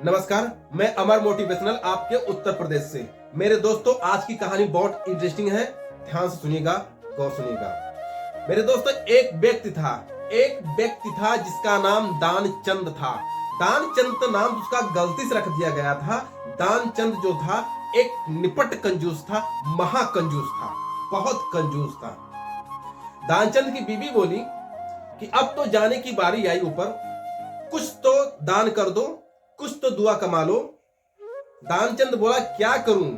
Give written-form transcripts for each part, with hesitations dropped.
नमस्कार, मैं अमर मोटिवेशनल आपके उत्तर प्रदेश से। मेरे दोस्तों, आज की कहानी बहुत इंटरेस्टिंग है। ध्यान से सुनिएगा, गौर सुनिएगा। मेरे दोस्तों, एक व्यक्ति था जिसका नाम दानचंद था। दानचंद नाम उसका गलती से रख दिया गया था। दानचंद जो था एक निपट कंजूस था, महाकंजूस था, बहुत कंजूस था। दानचंद की बीवी बोली कि अब तो जाने की बारी आई ऊपर, कुछ तो दान कर दो, कुछ तो दुआ कमा लो। दानचंद बोला, क्या करूं,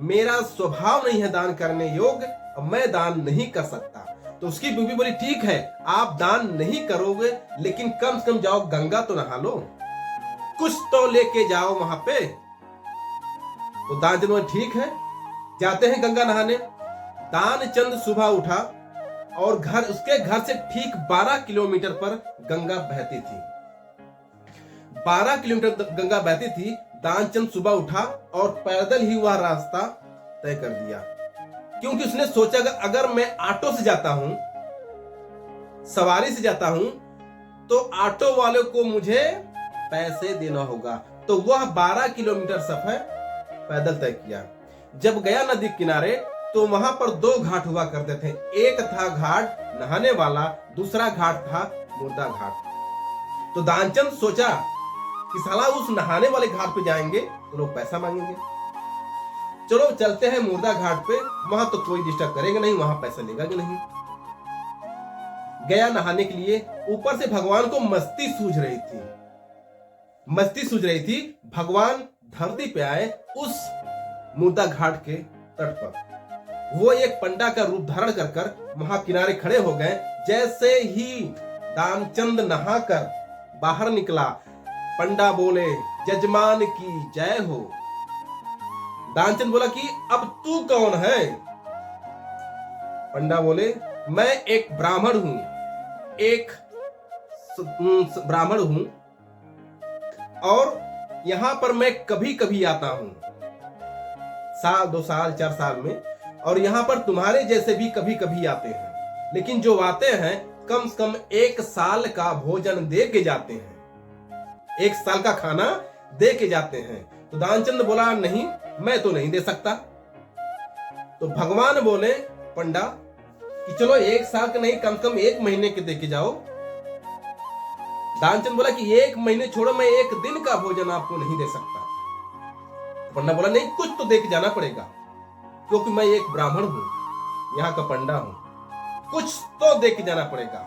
मेरा स्वभाव नहीं है दान करने योग्य, अब मैं दान नहीं कर सकता। तो उसकी बीवी बोली, ठीक है, आप दान नहीं करोगे, लेकिन कम से कम जाओ गंगा तो नहा लो, कुछ तो लेके जाओ वहां पे। तो दानचंद बोले, ठीक है, जाते हैं गंगा नहाने। दानचंद सुबह उठा और उसके घर से ठीक 12 किलोमीटर पर गंगा बहती थी। 12 किलोमीटर गंगा बहती थी। दानचंद सुबह उठा और पैदल ही वह रास्ता तय कर दिया, क्योंकि उसने सोचा अगर मैं ऑटो से जाता हूं, सवारी से जाता हूं, तो ऑटो वाले को मुझे पैसे देना होगा। तो वह 12 किलोमीटर सफर पैदल तय किया। जब गया नदी किनारे तो वहां पर 2 घाट हुआ करते थे। एक था घाट नहाने वाला, दूसरा घाट था मुर्दा घाट। तो दानचंद सोचा कि साला उस नहाने वाले घाट पे जाएंगे तो लोग पैसा मांगेंगे, चलो चलते हैं मुर्दा घाट पे, वहां तो कोई डिस्टर्ब करेगा नहीं, वहां पैसा लेगा कि नहीं। गया नहाने के लिए। ऊपर से भगवान को मस्ती सूझ रही थी। भगवान धरती पे आए उस मुर्दा घाट के तट पर। वो एक पंडा का रूप धारण कर वहां किनारे खड़े हो गए। जैसे ही दानचंद नहाकर बाहर निकला, पंडा बोले, जजमान की जय हो। दानचंद बोला कि अब तू कौन है? पंडा बोले, मैं एक ब्राह्मण हूं, और यहां पर मैं कभी कभी आता हूं, साल 2 साल 4 साल में, और यहां पर तुम्हारे जैसे भी कभी कभी आते हैं, लेकिन जो आते हैं कम से कम 1 साल का भोजन दे के जाते हैं, 1 साल का खाना दे के जाते हैं। तो दानचंद बोला, नहीं, मैं तो नहीं दे सकता। तो भगवान बोले पंडा कि चलो 1 साल का नहीं, कम से कम 1 महीने के दे के जाओ। दानचंद बोला कि 1 महीने छोड़ो, मैं 1 दिन का भोजन आपको नहीं दे सकता। तो पंडा बोला, नहीं, कुछ तो दे के जाना पड़ेगा, क्योंकि मैं एक ब्राह्मण हूं, यहाँ का पंडा हूं, कुछ तो दे के जाना पड़ेगा।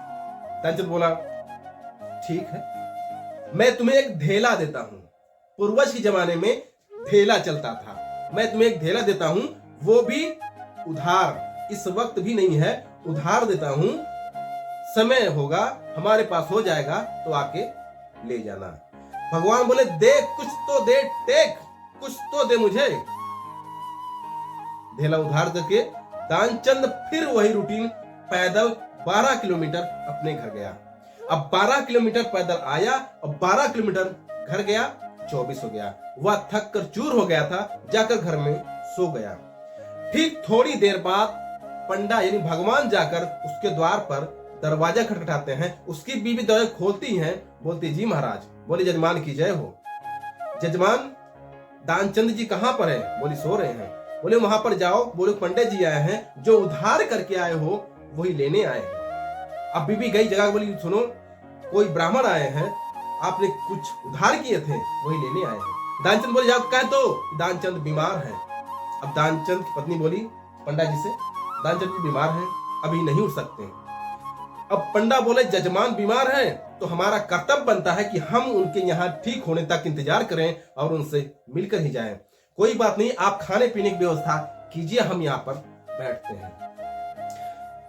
दानचंद बोला, ठीक है, मैं तुम्हें एक ढेला देता हूं। पूर्वज के जमाने में ढेला चलता था, मैं तुम्हें एक ढेला देता हूं, वो भी उधार, इस वक्त भी नहीं है, उधार देता हूं। समय होगा, हमारे पास हो जाएगा तो आके ले जाना। भगवान बोले, दे, कुछ तो दे, टेक, कुछ तो दे मुझे। ढेला उधार करके दानचंद फिर वही रूटीन, पैदल 12 किलोमीटर अपने घर गया। अब 12 किलोमीटर पैदल आया और 12 किलोमीटर घर गया, 24 हो गया। वह थक कर चूर हो गया था, जाकर घर में सो गया। ठीक थोड़ी देर बाद पंडा यानी भगवान जाकर उसके द्वार पर दरवाजा खटखटाते हैं। उसकी बीवी दरवाजा खोलती हैं, बोलती, जी महाराज। बोले, जजमान की जय हो। जजमान, दानचंद जी कहां पर है? बोली, सो रहे हैं। बोले, वहां पर जाओ। बोले, पंडित जी आए हैं, जो उधार करके आए हो वही लेने आए हैं। अब बीबी गई जगह, बोली, सुनो, कोई ब्राह्मण आए हैं, आपने कुछ उधार किए थे, वही लेने आए हैं। दानचंद बोले, जाओ कह दो दानचंद बीमार है। अब दानचंद की पत्नी बोली पंडा जी से, दानचंद जी बीमार हैं, अभी नहीं उठ सकते। अब पंडा बोले, जजमान बीमार हैं तो हमारा कर्तव्य बनता है कि हम उनके यहाँ ठीक होने तक इंतजार करें और उनसे मिलकर ही जाएं। कोई बात नहीं, आप खाने पीने की व्यवस्था कीजिए, हम यहाँ पर बैठते हैं।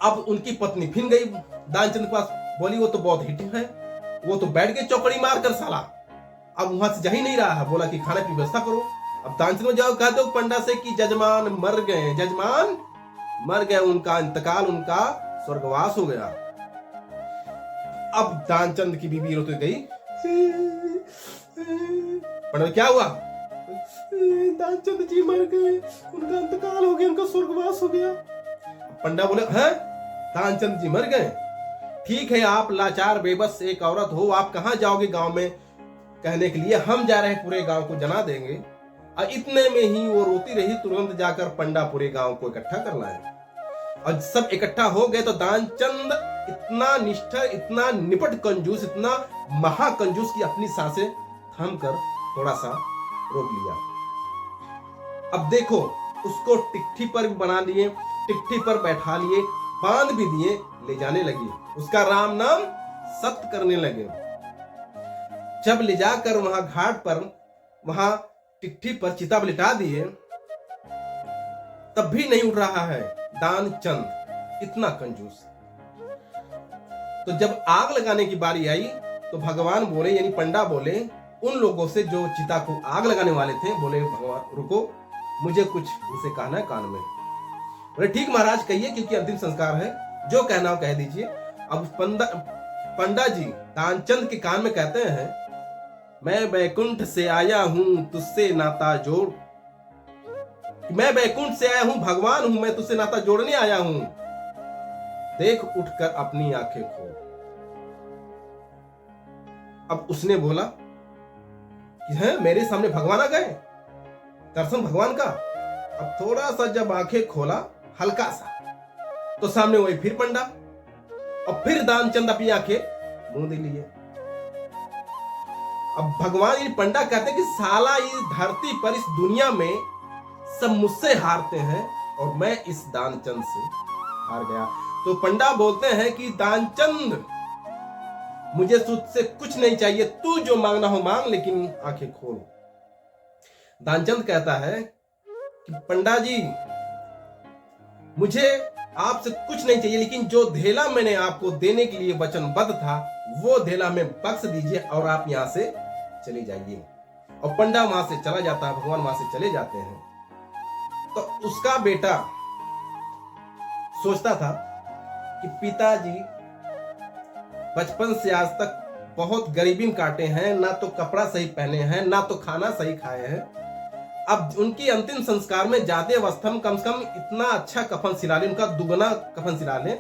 अब उनकी पत्नी फिर गई दानचंद के पास, बोली, वो तो बहुत हिट है, वो तो बैठ के चौकड़ी मार कर साला, अब वहां से जा ही नहीं रहा है। बोला कि खाने की व्यवस्था करो। अब दानचंद में जाओ, कह दो पंडा से कि जजमान मर गए, जजमान मर गए, उनका इंतकाल, उनका स्वर्गवास हो गया। अब दानचंद की बीबी रोते गई, पंडा, क्या हुआ? दानचंद जी मर गए, उनका इंतकाल हो गया, उनका स्वर्गवास हो गया। पंडा बोले, हैं, दानचंद जी मर गए? ठीक है, आप लाचार बेबस एक औरत हो, आप कहां जाओगे गांव में, कहने के लिए हम जा रहे हैं पूरे गांव को जना देंगे। और इतने में ही वो रोती रही, तुरंत जाकर पंडा पूरे गांव को इकट्ठा कर लाए। और सब इकट्ठा हो गए तो दानचंद इतना निष्ठर, इतना निपट कंजूस, इतना महाकंजूस की अपनी सांसें थम कर थोड़ा सा रोक लिया। अब देखो, उसको टिकठी पर भी बना लिए, टिकठी पर बैठा लिए, बांध भी दिए, ले जाने लगे, उसका राम नाम सत्य करने लगे। जब ले जाकर वहां घाट पर, वहां टिकठी पर चिता पर लिटा दिए, तब भी नहीं उठ रहा है दानचंद, इतना कंजूस। तो जब आग लगाने की बारी आई तो भगवान बोले, यानी पंडा बोले उन लोगों से जो चिता को आग लगाने वाले थे, बोले भगवान रुको, मुझे कुछ इनसे कहना है कान में। बोले ठीक महाराज कहिए, क्योंकि अंतिम संस्कार है, जो कहना हो कह दीजिए। अब पंडा जी दानचंद के कान में कहते हैं, मैं बैकुंठ से आया हूं तुझसे नाता जोड़, मैं बैकुंठ से आया हूं, भगवान हूं मैं, तुझसे नाता जोड़ने आया हूं, देख उठकर अपनी आंखें खोल। अब उसने बोला कि है मेरे सामने भगवान आ गए, दर्शन भगवान का। अब थोड़ा सा जब आंखें खोला, हल्का सा, तो सामने वही फिर पंडा, और फिर दानचंद अपनी आंखें मूंद लिए। अब भगवान ये पंडा कहते हैं कि साला इस धरती पर, इस दुनिया में सब मुझसे हारते हैं और मैं इस दानचंद से हार गया। तो पंडा बोलते हैं कि दानचंद मुझे तुझसे कुछ नहीं चाहिए, तू जो मांगना हो मांग, लेकिन आंखें खोल। दानचंद कहता है कि पंडा जी मुझे आपसे कुछ नहीं चाहिए, लेकिन जो धेला मैंने आपको देने के लिए वचनबद्ध था, वो धेला में बख्श दीजिए और आप यहां से चले जाइए। और पंडा वहां से चला जाता है, भगवान वहां से चले जाते हैं। तो उसका बेटा सोचता था कि पिताजी बचपन से आज तक बहुत गरीबी में काटे हैं, ना तो कपड़ा सही पहने हैं, ना तो खाना सही खाए हैं। अब उनकी अंतिम संस्कार में जाते अवस्था में कम से कम इतना अच्छा कफन सिला ले, उनका दुगना कफन सिला ले,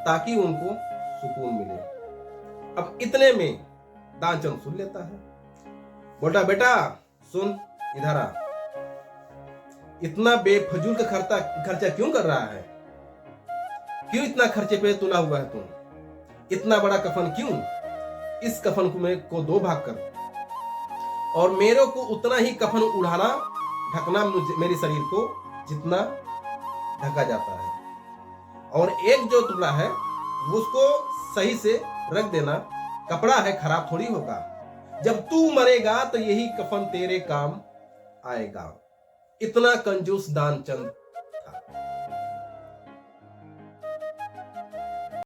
ताकि उनको सुकून मिले। अब इतने में दानचंद सुन लेता है, बोलता बेटा सुन, इधर आ, इतना बेफजूल का खर्चा क्यों कर रहा है? क्यों इतना खर्चे पे तुला हुआ है तुम? इतना बड़ा कफन क्यों? इस कफन को 2 भाग कर, और मेरे को उतना ही कफन उड़ाना, ढकना मेरे शरीर को जितना ढका जाता है, और एक जो टुकड़ा है उसको सही से रख देना, कपड़ा है खराब थोड़ी होगा, जब तू मरेगा तो यही कफन तेरे काम आएगा। इतना कंजूस दानचंद